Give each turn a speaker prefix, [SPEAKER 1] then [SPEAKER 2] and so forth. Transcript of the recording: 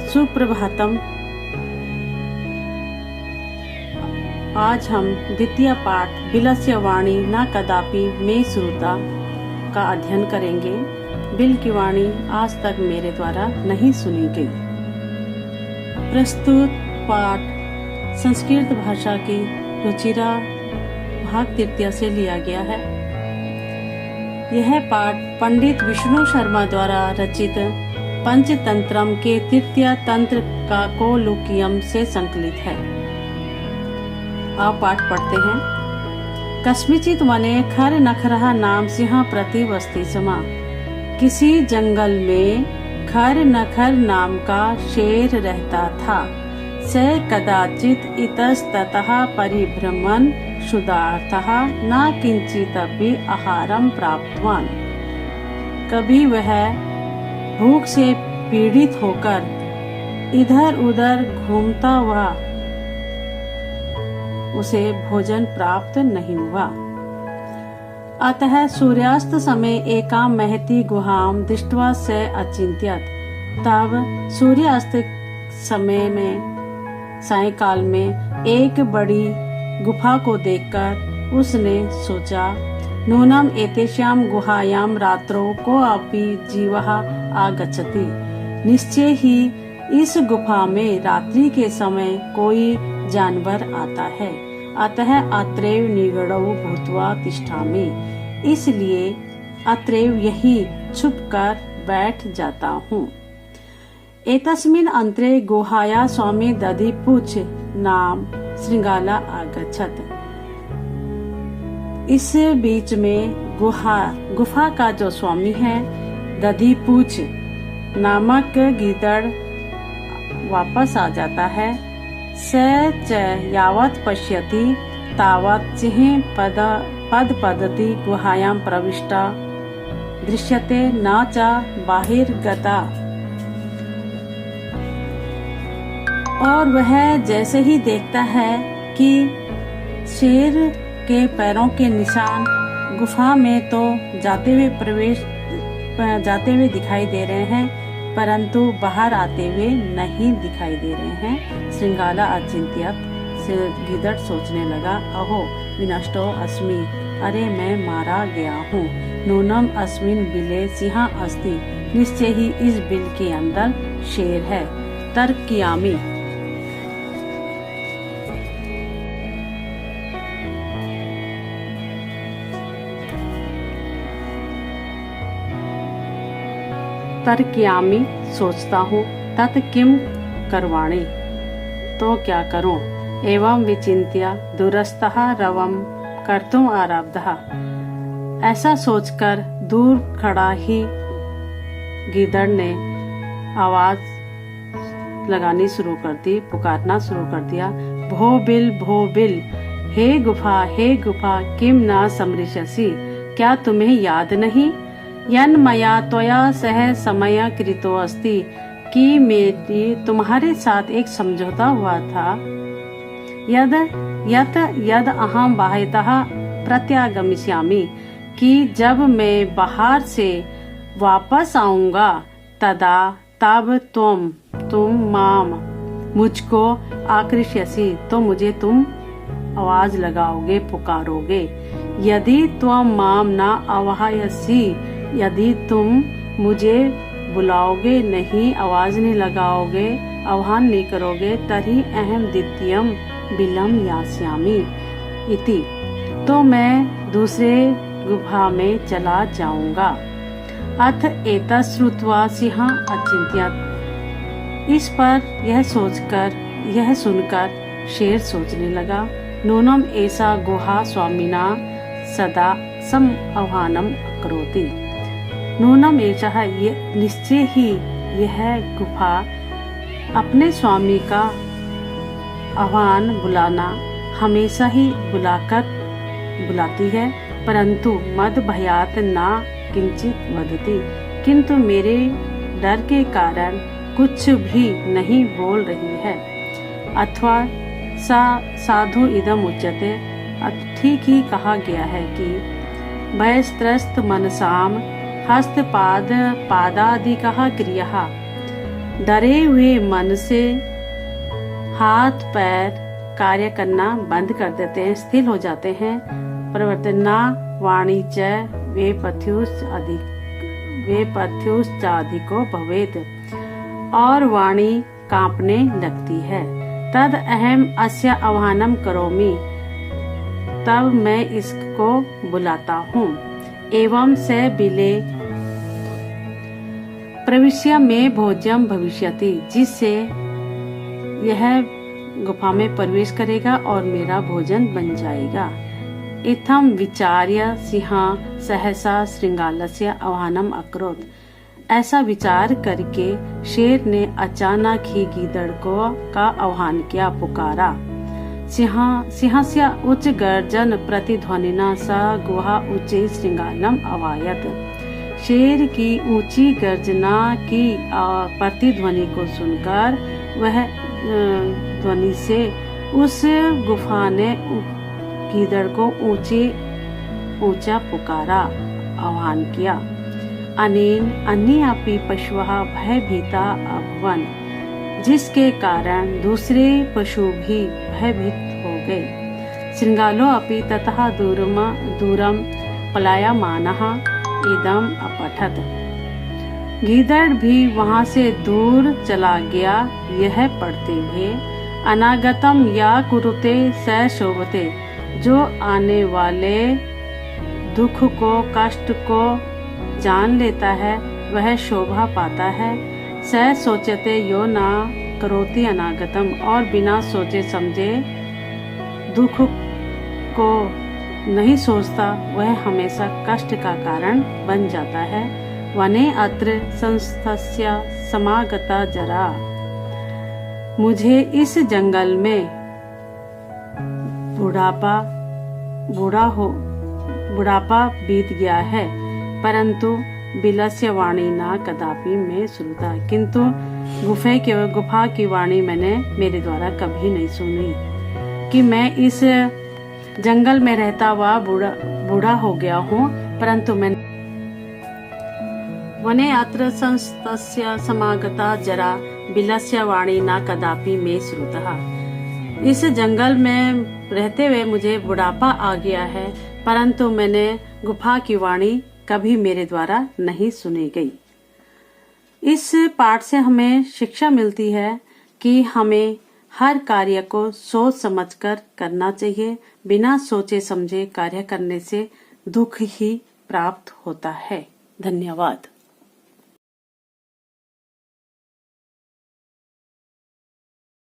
[SPEAKER 1] सुप्रभातम। आज हम द्वितीय पाठ बिलस्य वाणी न कदापि में श्रुता का अध्ययन करेंगे। बिल की वाणी आज तक मेरे द्वारा नहीं सुनी गई। प्रस्तुत पाठ संस्कृत भाषा की रुचिरा भाग तृतीय से लिया गया है। यह पाठ पंडित विष्णु शर्मा द्वारा रचित पंचतंत्रम के तृतीय तंत्र का कोलुकियम से संकलित है। आप पाठ पढ़ते हैं। कस्मिचित वने खर नखरहा नाम सिंह प्रति वस्ती समा। किसी जंगल में खर नखर नाम का शेर रहता था। स कदाचित इतस्ततः परिभ्रमन् क्षुधार्तः न किंचिदपि आहारं प्राप्तवान्। कभी वह भूख से पीड़ित होकर इधर उधर घूमता हुआ उसे भोजन प्राप्त नहीं हुआ। अतः सूर्यास्त समय एकां महती गुहां दृष्ट्वा स अचिंत्यत। तब सूर्यास्त समय में सायंकाल में एक बड़ी गुफा को देखकर उसने सोचा, नूनम एतेषां गुहायां रात्रौ कोऽपि जीवः आगच्छति। निश्चय ही इस गुफा में रात्रि के समय कोई जानवर आता है। अतः अत्रैव निगडौ भूत्वा तिष्ठामि। इसलिए अत्रैव यहीं छुपकर बैठ जाता हूँ। एतस्मिन् अंतरे गुहाया स्वामी दधिपूछ नाम श्रृंगाला आगच्छत। इस बीच में गुफा का जो स्वामी है दधिपूछ नामक गीदड़ वापस आ जाता है। स च यावत् पश्यति तावत् सिंह पदपदति गुहायां प्रविष्टा दृश्यते न च बाहिर्गता। और वह जैसे ही देखता है कि शेर के पैरों के निशान गुफा में तो जाते हुए दिखाई दे रहे हैं, परंतु बाहर आते हुए नहीं दिखाई दे रहे हैं। श्रृंगाला अचिंत्यत से गिदड़ सोचने लगा, अहो विनष्टो अस्मि, अरे मैं मारा गया हूँ। नूनम अस्मिन बिले सिंह अस्ति, निश्चय ही इस बिल के अंदर शेर है। तर्कयामि, तर्कयामि सोचता हूँ। तत् किम करवाणि, तो क्या करूं। एवं विचिन्त्य दूरस्थः रवं कर्तुम् आरब्धः। ऐसा सोचकर दूर खड़ा ही गीदड़ ने आवाज लगानी शुरू कर दी, पुकारना शुरू कर दिया। भो बिल, हे गुफा किम न समृशसि, क्या तुम्हें याद नहीं। यन मया त्वया सह समय कृतो अस्ति, कि मेरी तुम्हारे साथ एक समझौता हुआ था। यद अहम बाह्यतः प्रत्यागमिष्यामि, कि जब मैं बाहर से वापस आऊंगा तब तुम माम मुझको आकृष्यसि, तो मुझे तुम आवाज लगाओगे, पुकारोगे। यदि त्वं माम न आवाहयसि, यदि तुम मुझे बुलाओगे नहीं, आवाज नहीं लगाओगे, आह्वान नहीं करोगे, तर्हि अहम द्वितीयं बिलम यास्यामि इति, तो मैं दूसरे गुफा में चला जाऊंगा। अथ एतत् श्रुत्वा सिंह अचिंत्यत। इस पर यह सुनकर शेर सोचने लगा, नूनम ऐसा गुहा स्वामिना सदा सम आह्वानम करोति। नूनम ऐसा, ये निश्चय ही यह गुफा अपने स्वामी का आह्वान बुलाना हमेशा ही बुलाती है, परंतु मद भयात ना किंचित वदति, किंतु मेरे डर के कारण कुछ भी नहीं बोल रही है। अथवा साधु इदम उच्यते, ठीक ही कहा गया है कि भयस्त्रस्त मनसाम हस्त पादादिकः क्रियः डरे हुए मन से हाथ पैर कार्य करना बंद कर देते हैं, स्थिर हो जाते हैं। प्रवर्तना वाणी च वेपथ्युश्चाधिको भवेत्, और वाणी कांपने लगती है। तद अहम अस्य आह्वानं करोमि, तब मैं इसको बुलाता हूँ। एवं स बिले प्रविश्य में भोज्यम भविष्यति, जिससे यह गुफा में प्रवेश करेगा और मेरा भोजन बन जाएगा। इत्थं विचार्य सिंहः सहसा श्रृंगालस्य आह्वानम् अकरोत्। ऐसा विचार करके शेर ने अचानक ही गीदड़ का आह्वान किया, पुकारा। सिंहस्य उच्च गर्जन प्रतिध्वनिना स गुहा उच्चे श्रृंगालम अवायत। शेर की ऊंची गर्जना की प्रतिध्वनि को सुनकर वह ध्वनि से उस गुफा ने गीदड़ को ऊंचा पुकारा, आह्वान किया। अनेन अन्येऽपि पशवः भयभीता अभवन्, जिसके कारण दूसरे पशु भी भयभीत हो गए। श्रृंगालो अपि ततः दूरम पलायमानः इदम् अपठत्। गीदड़ भी वहां से दूर चला गया, यह पढ़ते हुए। अनागतम या कुरुते स शोभते, जो आने वाले दुख को कष्ट को जान लेता है वह शोभा पाता है। स सोचते यो ना करोति अनागतम, और बिना सोचे समझे दुख को नहीं सोचता वह हमेशा कष्ट का कारण बन जाता है। वने अत्र संस्थस्य समागता जरा, मुझे इस जंगल में बुढ़ापा बीत गया है, परंतु बिलस्य वाणी ना कदापि में श्रुता, किंतु गुफा की वाणी मैंने मेरे द्वारा कभी नहीं सुनी कि मैं इस जंगल में रहता हुआ बूढ़ा हो गया हूँ, परंतु मैं वने अत्र संस्तस्य समागता जरा बिलस्य वाणी ना कदापि में श्रुता। इस जंगल में रहते हुए मुझे बुढ़ापा आ गया है, परंतु मैंने गुफा की वाणी कभी मेरे द्वारा नहीं सुनी गई। इस पाठ से हमें शिक्षा मिलती है कि हमें हर कार्य को सोच समझकर करना चाहिए। बिना सोचे समझे कार्य करने से दुख ही प्राप्त होता है। धन्यवाद।